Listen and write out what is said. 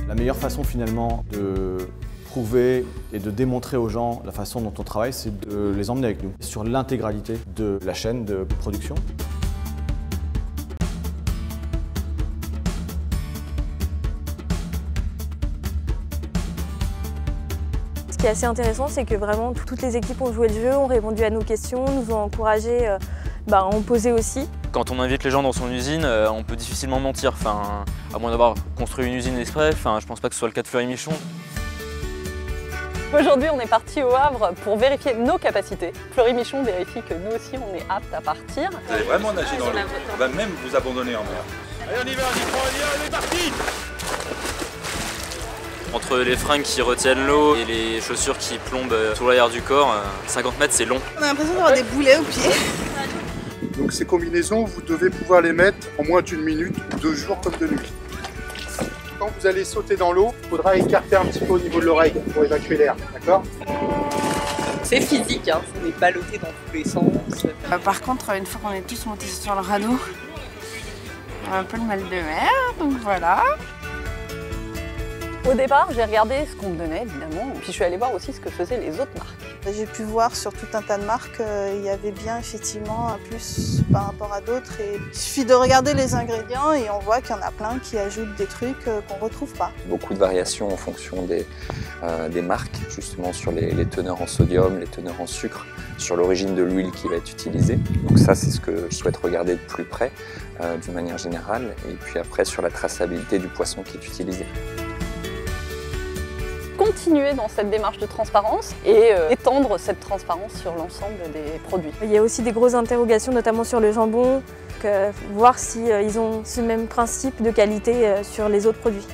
La meilleure façon finalement de prouver et de démontrer aux gens la façon dont on travaille, c'est de les emmener avec nous sur l'intégralité de la chaîne de production. Ce qui est assez intéressant, c'est que vraiment toutes les équipes ont joué le jeu, ont répondu à nos questions, nous ont encouragés à en poser aussi. Quand on invite les gens dans son usine, on peut difficilement mentir, à moins d'avoir construit une usine exprès, je pense pas que ce soit le cas de Fleury-Michon. Aujourd'hui, on est parti au Havre pour vérifier nos capacités. Fleury-Michon vérifie que nous aussi, on est aptes à partir. Vous allez vraiment nager dans l'eau. On va même vous abandonner en mer. Allez, on y va, on est parti! Entre les fringues qui retiennent l'eau et les chaussures qui plombent tout l'arrière du corps, 50 mètres c'est long. On a l'impression d'avoir des boulets aux pieds. Donc ces combinaisons, vous devez pouvoir les mettre en moins d'une minute, de jour comme de nuit. Quand vous allez sauter dans l'eau, il faudra écarter un petit peu au niveau de l'oreille pour évacuer l'air, d'accord? C'est physique, on est ballotté dans tous les sens. Par contre, une fois qu'on est tous montés sur le radeau, on a un peu le mal de mer, donc voilà. Au départ, j'ai regardé ce qu'on me donnait, évidemment, puis je suis allée voir aussi ce que faisaient les autres marques. J'ai pu voir sur tout un tas de marques, il y avait bien effectivement un plus par rapport à d'autres. Et il suffit de regarder les ingrédients et on voit qu'il y en a plein qui ajoutent des trucs qu'on ne retrouve pas. Beaucoup de variations en fonction des marques, justement sur les teneurs en sodium, les teneurs en sucre, sur l'origine de l'huile qui va être utilisée. Donc ça, c'est ce que je souhaite regarder de plus près, d'une manière générale. Et puis après, sur la traçabilité du poisson qui est utilisé. Continuer dans cette démarche de transparence et étendre cette transparence sur l'ensemble des produits. Il y a aussi des grosses interrogations, notamment sur le jambon, voir s'ils ont ce même principe de qualité sur les autres produits.